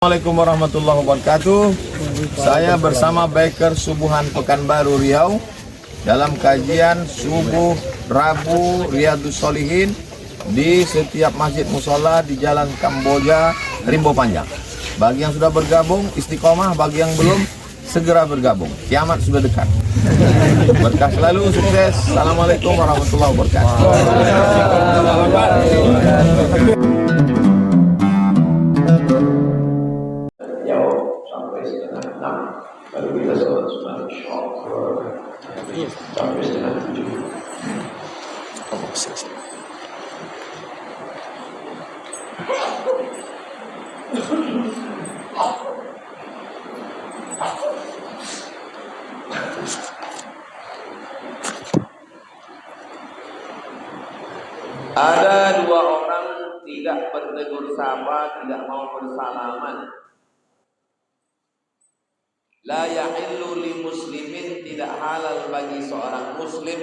Assalamualaikum warahmatullahi wabarakatuh. Saya bersama Biker Subuhan Pekanbaru Riau dalam kajian subuh Rabu Riyadhus Shalihin di setiap masjid musola di Jalan Kamboja, Rimbo Panjang. Bagi yang sudah bergabung istiqomah, bagi yang belum segera bergabung. Kiamat sudah dekat. Berkah selalu, sukses. Assalamualaikum warahmatullahi wabarakatuh. Sampai setengah 6 baru kita sholat sunat sampai setengah 7. Ada dua orang tidak bertegur sapa, tidak mau bersalaman. La yahillu li muslimin, tidak halal bagi seorang muslim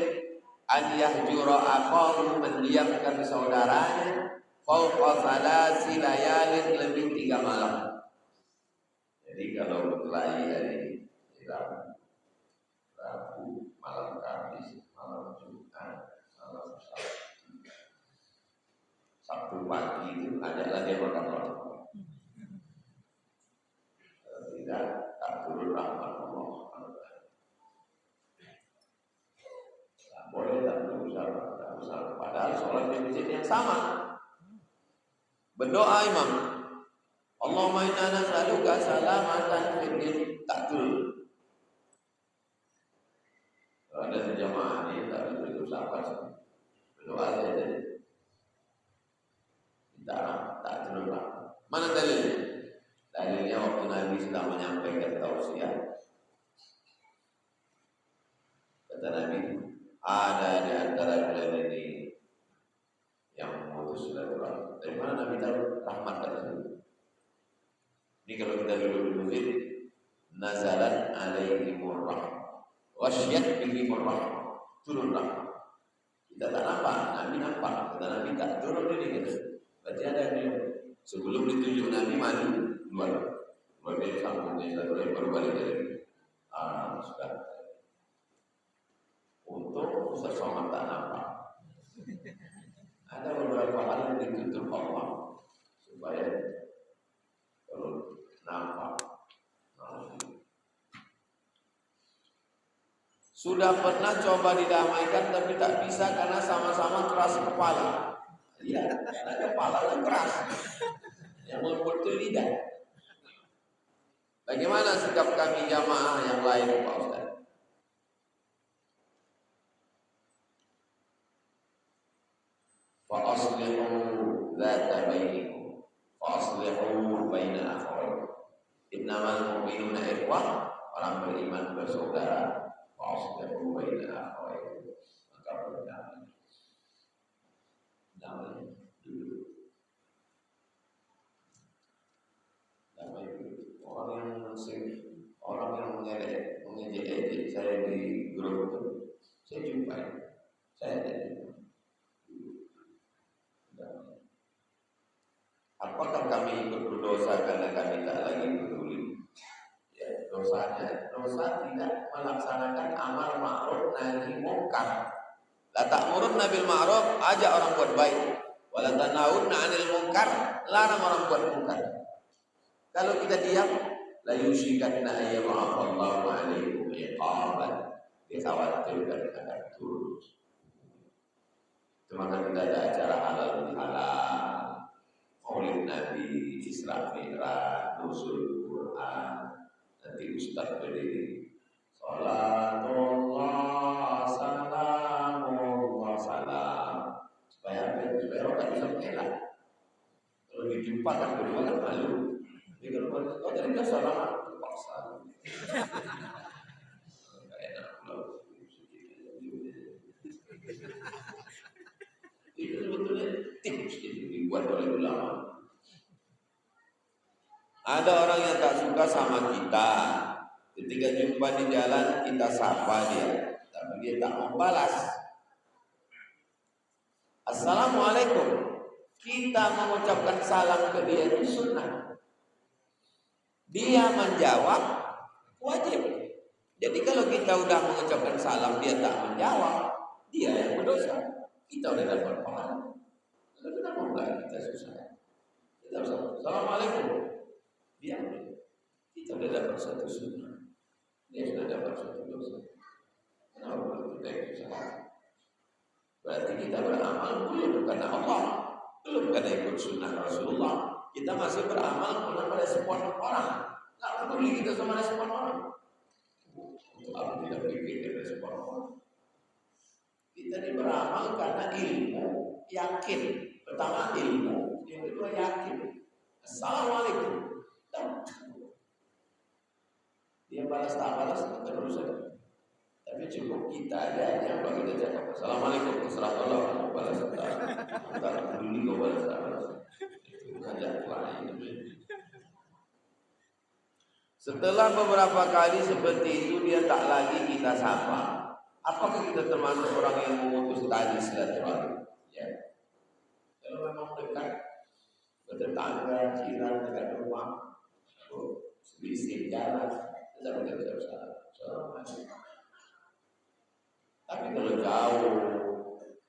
an yahjura aqahu, mendiamkan saudaranya fawqa salasi layalin, lebih 3 malam. Jadi kalau berkelahi hari Rabu, malam Kamis, malam Jumat, malam Sabtu pagi itu adalah dia makan malam. Tidak, tak turun rahmat Allah. Boleh tak usah. Padahal sholat di masjid yang sama. Berdoa imam, Allahumma inna nas'aluka salamatan fid din, tak turun. Ada jemaah ini tak berdoa sapa, berdoa saja. Tak turun lah. Mana dalilnya? Dalilnya waktu Nabi sedang menyampaikan tausiah, kata Nabi, ada di antara kalian ini yang memutus silaturahmi. Dari mana Nabi tahu rahmat tersebut? Ini kalau kita duduk di masjid, nazalat alaihimur rahmah, wasyat bihimur rahmah, turun rahmah. Kita tak nampak, Nabi nampak, kata Nabi tak turun ini gitu. Berarti ada yang sebelum ditunjuk Nabi malu, luar biasa sambungnya silaturahmi, baru balik dari sudah. Untuk Ustaz Somad tak nampak. Ada beberapa hal yang ditutup Allah supaya kalau nampak. Sudah pernah coba didamaikan tapi tak bisa karena sama-sama keras kepala. Iya, karena kepala itu keras. Yang membuat itu lidah. Bagaimana sikap kami jamaah yang lain, Pak Ustaz? Fa'aslihu dzata bainikum, fa'aslihu baina akhawaykum. Innamal mu'minuna ikhwah, orang beriman bersaudara. Fa'aslihu baina akhawaykum. Maka berdamai. Damai dulu. Damai dulu. Orang yang mengejek saya di grup itu, saya jumpai. Saya tidak. Apakah kami ikut berdosa karena kami tak lagi peduli? Ya, dosa tidak melaksanakan amal ma'ruf nahi munkar. La ta'muruna bil ma'ruf, ajak orang buat baik. Wa la tanhauna 'anil munkar, larang orang buat munkar. Kalau kita diam, la yusyikanna ayyama'allahu 'alaikum iqaban, dikhawatirkan akan turun. Maka kita ada acara halal bihalal, Maulid Nabi, Isra Mi'raj, Nuzul Quran, nanti Ustaz berdiri, Salatullah, Salamullah, Salam. Supaya orang bisa mengelak. Kalau dijumpakan berdua kan malu. Jadi kalau dari dia salam, paksa. Itu sebetulnya tips dibuat oleh ulama. Ada orang yang tak suka sama kita, ketika jumpa di jalan kita sapa dia, tapi dia tak membalas. Assalamualaikum, kita mengucapkan salam ke dia itu sunnah. Dia menjawab wajib. Jadi kalau kita udah mengucapkan salam dia tak menjawab, dia yang berdosa. Kita udah dapat pahala. Lalu kenapa enggak kita susah? Kita harus assalamualaikum. Dia kita udah dapat satu sunnah. Dia sudah dapat satu dosa. Kenapa kita yang susah? Berarti kita beramal belum karena Allah, belum karena ikut sunnah Rasulullah. Kita masih beramal karena merespon orang. Nggak peduli kita sama respon orang. Untuk apa kita pikir respon orang? Kita ini beramal karena ilmu, yakin. Pertama ilmu, yang kedua yakin. Assalamualaikum. Dia balas tak balas itu urusan. Tapi cukup kita ada yang bagi kita cakap assalamualaikum, terserah Allah mau balas tak peduli kau balas tak balas. Itu ngajak lain. Setelah beberapa kali seperti itu dia tak lagi kita sapa. Apakah kita termasuk orang yang memutus tali silaturahmi? Ya. Kalau memang dekat, bertetangga, jiran, dekat rumah, selisih jalan, tetap kita berusaha. Tapi kalau jauh,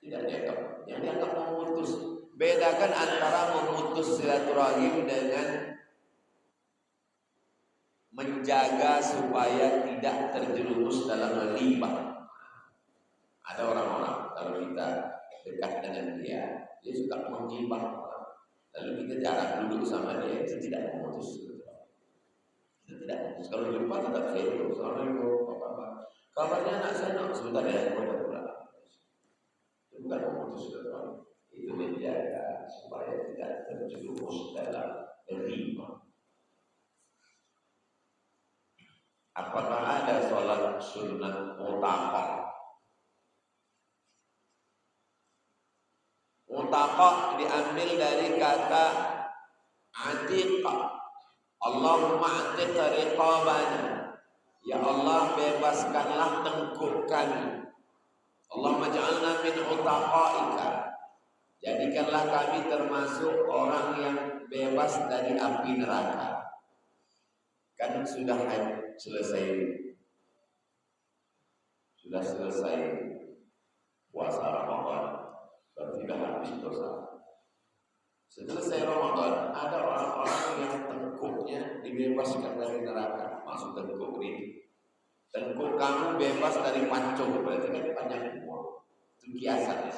tidak dianggap. Yang dianggap memutus. Bedakan antara memutus silaturahim dengan menjaga supaya tidak terjerumus dalam ghibah. Ada orang-orang kalau kita dekat dengan dia suka menghibah orang. Lalu kita jarang duduk sama dia, itu tidak memutus. Itu tidak memutus. Kalau jumpa tetap saya itu, assalamualaikum, apa kabar? Kabarnya anak saya nak sebentar ya, aku ada pulang. Itu bukan memutus silaturahmi. Itu menjaga supaya tidak terjerumus dalam ghibah. Apakah ada sholat sunat mutaqah? Mutaqah diambil dari kata atiqah. Allahumma atiq riqabana. Ya Allah, bebaskanlah tengkuk kami. Allahumma ja'alna min utaqaika. Jadikanlah kami termasuk orang yang bebas dari api neraka. Kan sudah selesai puasa Ramadan, berarti sudah habis dosa. Selesai Ramadan, ada orang-orang yang tengkuknya dibebaskan dari neraka. Maksud tengkuk ini, tengkuk kamu bebas dari pancung, berarti kan panjang semua. Itu kiasan ya.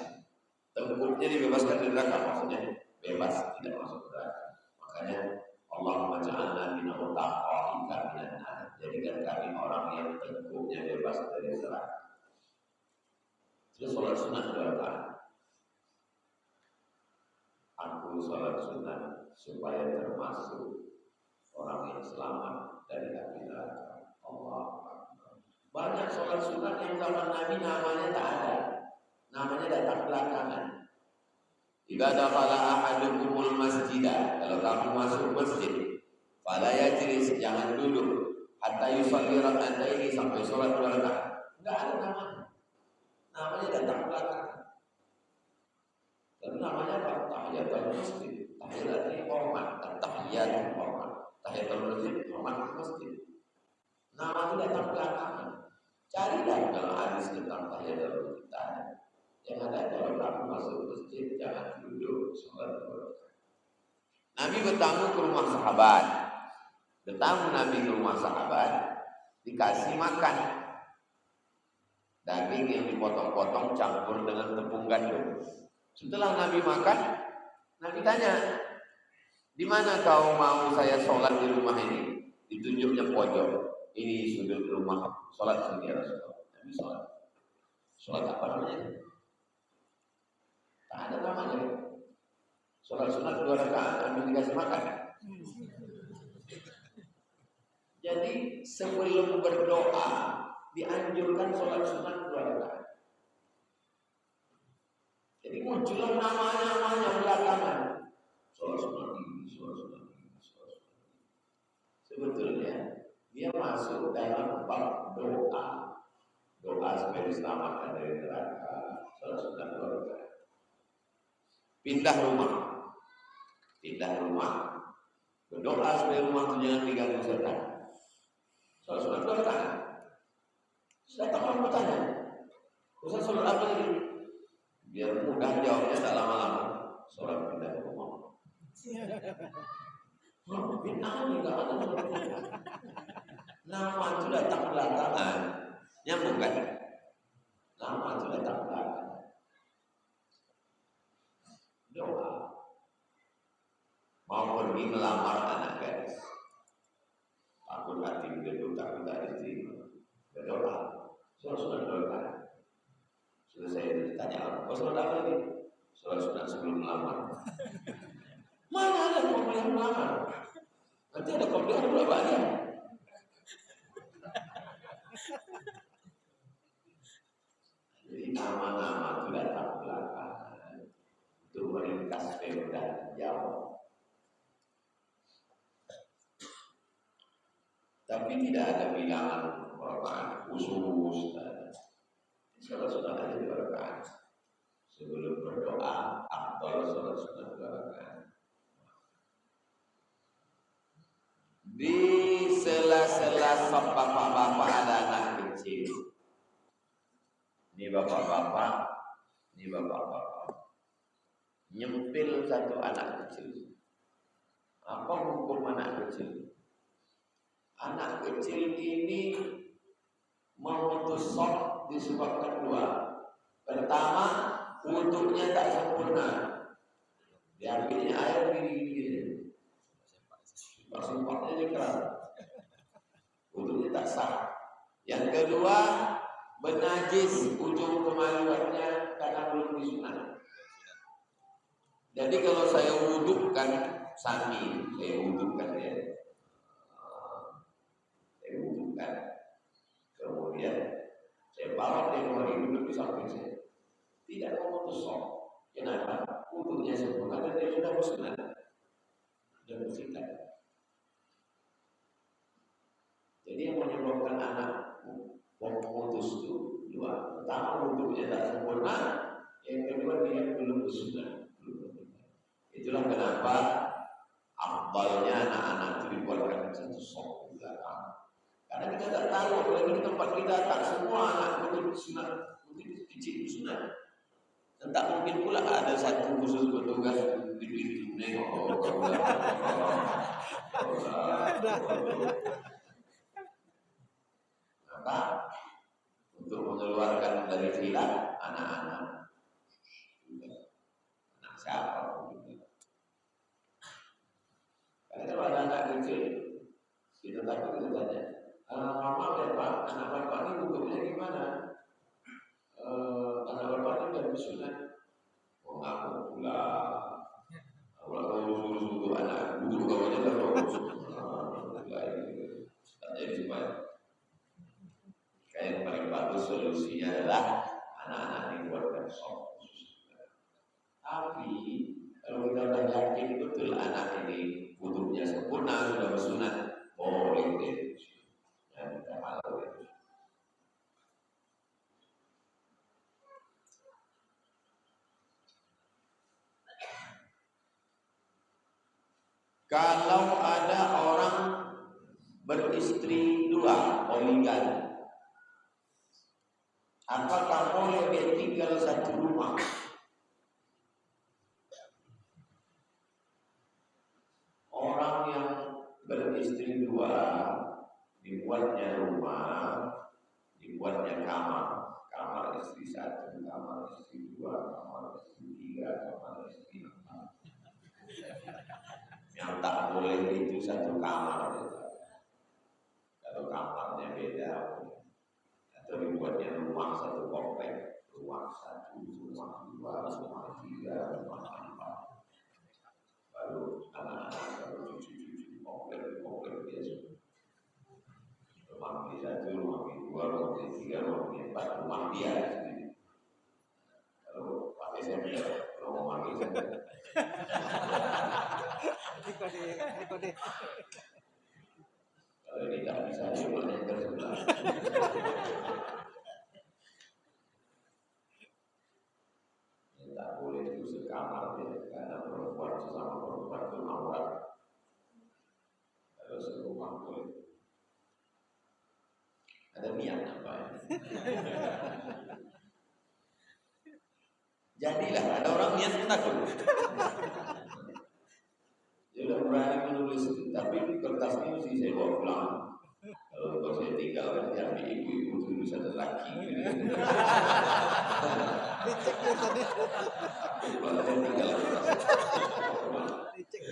Tengkuknya dibebaskan dari neraka, maksudnya bebas, tidak masuk neraka. Makanya Allahumma ja'alna min utaqaika minan nar. Jadikan kami orang yang tengkuknya bebas dari neraka. Terus sholat sunat 2 rakaat. Aku sholat sunat supaya termasuk orang yang selamat dari api neraka. Allah Akbar. Banyak sholat sunat yang zaman Nabi namanya tak ada. Namanya datang belakangan. Jika dakhala ahadukumul masjidah, kalau kamu masuk masjid, fala yajlis, jangan duduk hatta yusalli rak'ataini, sampai sholat 2 rakaat. Enggak ada namanya. Namanya datang belakangan. Dan namanya apa? Tahiyatul masjid. Tahiyatul hormat, tahiyatul hormat. Tahiyatul masjid, hormat masjid. Nama itu datang belakangan. Cari dah kalau hadis tentang tahiyatul masjid. Yang ada kalau kamu masuk masjid jangan duduk sholat 2 rakaat. Nabi bertamu ke rumah sahabat. Bertamu Nabi ke rumah sahabat, dikasih makan daging yang dipotong-potong campur dengan tepung gandum. Setelah Nabi makan, Nabi tanya, di mana kau mau saya sholat di rumah ini? Ditunjuknya pojok. Ini sudut rumah, sholat sini ya Rasulullah. Nabi sholat. Sholat apa namanya? Tak ada namanya. Sholat sunat 2 rakaat, Nabi dikasih makan. Jadi sebelum berdoa dianjurkan sholat sunat 2 rakaat. Jadi muncullah nama-namanya belakangan. Sholat sunat ini, sholat sunat ini, sholat sunat ini. Sebetulnya dia masuk dalam bab doa. Doa supaya diselamatkan dari neraka. Sholat sunat 2 rakaat. Pindah rumah, berdoa supaya rumah itu jangan diganggu Orang bertanya, Ustaz sholat apa tadi? Biar mudah jawabnya tak lama-lama. Sholat pindah rumah. Bid'ah juga ada. Nama itu datang belakangan. Nyambung kan? Nama itu datang belakangan. Doa. Mau pergi melamar anak gadis. Takut hati gedung, takut tak diterima. Berdoa. Sudah doa. Sudah saya ditanya, apa sholat apa lagi? Sholat sebelum melamar. Mana ada qobliyah melamar? Nanti ada qobliyah berapa banyak? Jadi nama-nama itu datang belakangan untuk meringkas perda jauh. Tapi tidak ada bilangan rakaat khusus. Sholat aja 2 rakaat. Sebelum berdoa, afdal sholat 2 rakaat. Di sela-sela bapak-bapak ada anak kecil. Ini bapak-bapak nyempil satu anak kecil. Apa hukum anak kecil? Anak kecil ini memutus sholat disebabkan 2. Pertama, wudhunya tak sempurna. Diambilnya air gini-gini. Simpaknya keras. Wudhunya tak sah. Yang kedua, menajis ujung kemaluannya karena belum disunat. Jadi kalau saya wudhukan sami, saya wudhukan ya. Saya wudhukan. Kemudian saya bawa dia kemari duduk di samping saya. Tidak memutus sholat. Kenapa? Wudhunya sempurna dan dia sudah bersunat. Sudah bersihkan. Jadi yang menyebabkan anak memutus itu 2. Pertama, wudhunya tak sempurna. Yang kedua, dia belum bersunat. Itulah kenapa afdalnya anak-anak itu dibuatkan satu sholat di belakang. Karena kita tak tahu, apalagi di tempat kita tak semua anak mungkin sunat, mungkin kecil sunat. Dan tak mungkin pula ada satu khusus petugas itu nengok. Maka untuk mengeluarkan dari khilaf anak-anak siapa pun. Karena kalau ada anak kecil, kita takut kita tanya, mama dan pak, anak bapak ini wudhunya gimana? Anak bapak ini udah bersunat. Oh ngaku pula. Kalau urus untuk anak wudhu kawannya dah urus. Tak jadi supaya. Yang paling bagus solusinya adalah anak-anak dibuatkan sholat. Tapi kalau kita sudah yakin betul anak ini wudhunya sempurna, sudah bersunat, boleh deh. Dan kita malu itu. Kalau ada orang beristri 2, poligami, apakah boleh dia tinggal satu rumah? Orang yang beristri 2 dibuatnya rumah, dibuatnya kamar istri 1, kamar istri 2, kamar istri 3, kamar istri 4. Yang tak boleh itu satu kamar. Kalau kamarnya beda, atau dibuatnya rumah satu komplek, rumah 1, rumah 2, rumah 3, rumah 4. Baru anak-anak, baru cucu-cucu komplek biasa. Rumah di 1, rumah di 2, rumah di 3, rumah di 4, rumah dia sendiri. Kalau pakai saya, kalau mau pakai saya. Kode. Kalau ini tak bisa, dia boleh ke sebelah. Tak boleh itu sekamar ya, karena perempuan sesama perempuan itu aurat. Kalau serumah boleh. Ada niat apa? Jadilah ada orang niat takut. Dia udah berani menulis, tapi kertasnya mesti saya bawa pulang. Kalau saya tinggal kan ambil ibu-ibu tulisan lelaki. Dicek tuh tadi. Kalau saya tinggal kertas. Dicek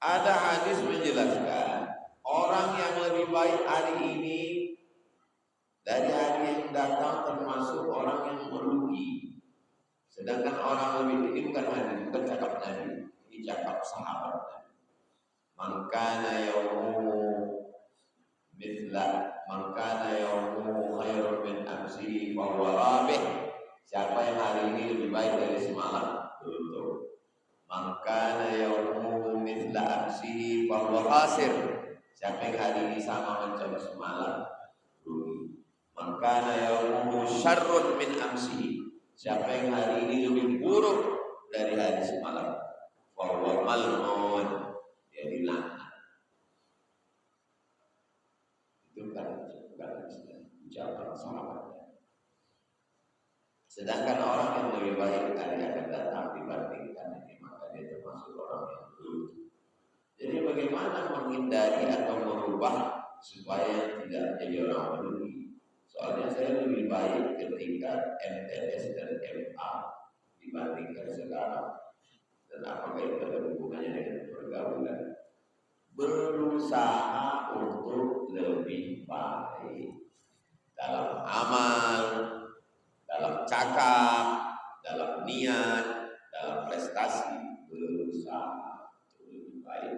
Ada hadis menjelaskan orang yang lebih baik hari ini dari hari yang datang termasuk orang yang merugi. Sedangkan orang lebih ini bukan hadis, bukan cakap Nabi, ini cakap sahabat. Man kana yawmuhu mithla man kana yawmuhu khairun min amsihi fa huwa rabih. Siapa yang hari ini lebih baik dari semalam? Betul. Man kana yawmuhu mithla amsihi fa huwa khasir. Siapa yang hari ini sama macam semalam? Rugi. Man kana yawmuhu syarrun min amsihi. Siapa yang hari ini lebih buruk dari hari semalam? Fa huwa mal'un. Dia dilaknat. Itu kan ucapan sahabatnya. Sedangkan orang yang lebih baik hari akan datang dibandingkan ini, maka dia termasuk orang yang buruk. Jadi bagaimana menghindari atau merubah supaya tidak jadi orang merugi? Soalnya saya lebih baik ketika MTS dan MA dibandingkan sekarang. Dan apakah itu ada hubungannya dengan pergaulan? Berusaha untuk lebih baik dalam amal, dalam cakap, dalam niat, dalam prestasi, berusaha untuk lebih baik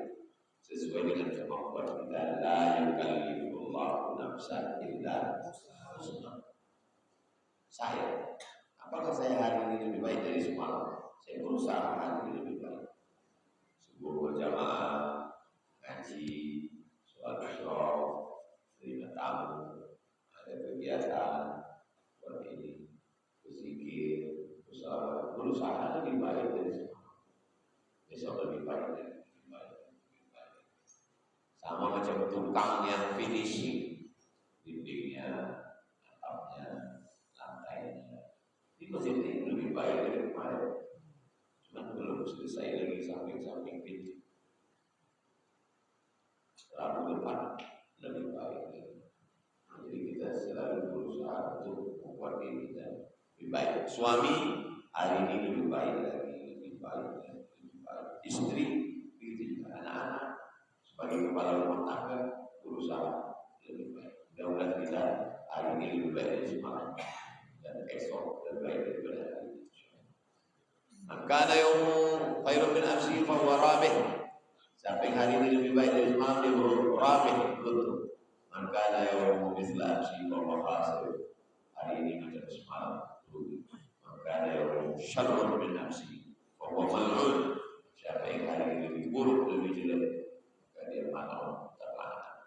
sesuai dengan kemampuan kita. La yukallifullahu nafsan illa wus'aha. Saya, apakah saya hari ini lebih baik dari semalam? Saya berusaha hari ini lebih baik. Subuh berjamaah, ngaji, sholat isyraq, terima tamu, ada kegiatan buat ini, berzikir, berusaha lebih baik dari semalam. Besok lebih baik dan lebih baik. Sama macam tukang yang finishing dindingnya, atapnya, lantainya. Di masjid ini lebih baik dari kemarin. Cuma belum selesai lagi samping-samping pintu. Rabu depan lebih baik. Jadi kita selalu berusaha untuk membuat diri kita lebih baik. Suami hari ini lebih baik lagi, lebih baik, lebih baik. Istri, begitu juga anak-anak. Sebagai kepala rumah tangga berusaha lebih baik. Mudah-mudahan kita hari ini lebih baik dari semalam dan esok lebih baik daripada hari ini. Maka ada yang khairun min amsihi fa huwa rabih. Siapa yang hari ini lebih baik dari semalam dia rabih, betul. Maka ada yang mithla amsihi fa huwa khasir. Hari ini macam semalam rugi. Maka ada yang syarrun min amsihi fa huwa mal'un. Siapa yang hari ini lebih buruk, lebih jelek, maka dia mal'un, terlaknat.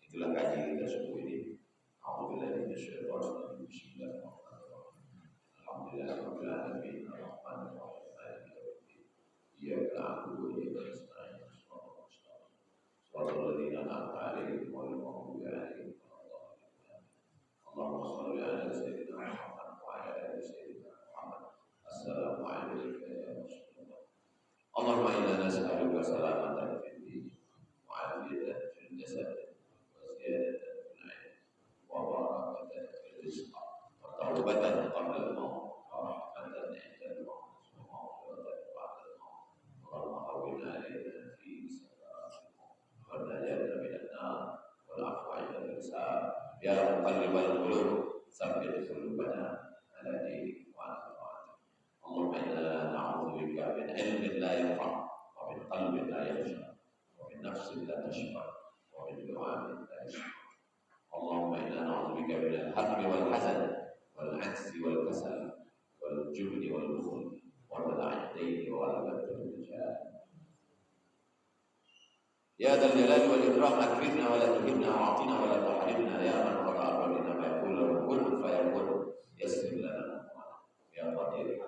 Itulah kaji kita subuh ini. A'udzubillahi minasyaitonir rajim. Bismillahirrahmanirrahim. Alhamdulillahirabbil alamin. Arrahmanir rahim. Maliki yaumiddin. Iyyaka na'budu wa iyyaka nasta'in. Shiratal ladzina an'amta 'alaihim ghairil maghdubi 'alaihim waladdallin. Allahumma shalli 'ala sayyidina Muhammad wa 'ala ali sayyidina Muhammad. Assalamu alayka ya Rasulullah. Allahumma inna nas'aluka salamatan fid din wa 'afiyatan fil jasad wa ziyadatan fil 'ilm wa barakatan fil rizq wa tawbatan qabla al-maut wa rahmatan 'inda al-maut wa maghfiratan ba'da al-maut. Allahumma hawwin 'alaina fi sakaratina wa najatna minan nar wal 'afwa 'inda al-hisab. Ya muqallibal qulub tsabbit qulubana 'ala dinik wa 'ala ta'atik. Allahumma inna na'udzu bika min 'ilmin la yanfa' wa min qalbin la yakhsha wa min nafsin la tashba wa min du'ain la yashfa. Allahumma inna na'udzu bika min al-hammi wal hazan wal 'ajzi wal kasal wal jubni wal bukhl wa dala'i ad-dayn wa ghalabatil rijal. Ya dzal jalali wal ikram akrimna wa la tuhibna wa atina wa la tahrimna ya man qada'a bina ma yaqulu kun fayakun yassir lana ya qadir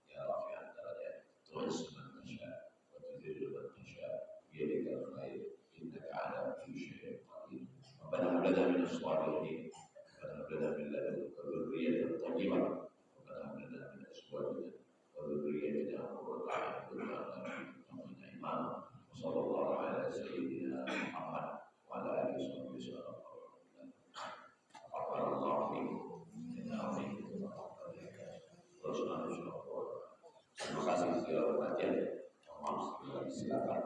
ya rafi'an darajat tu'izzu man tasha wa لنا من الصالحين وهب لنا من لدنك ذرية طيبة وهب لنا من أزواجنا وذريتنا قرة أعين واجعلنا إماما وصلى الله على سيدنا محمد وعلى آله وصحبه وسلم. بارك الله فيكم. Terima kasih segala perhatian. Maaf, silakan.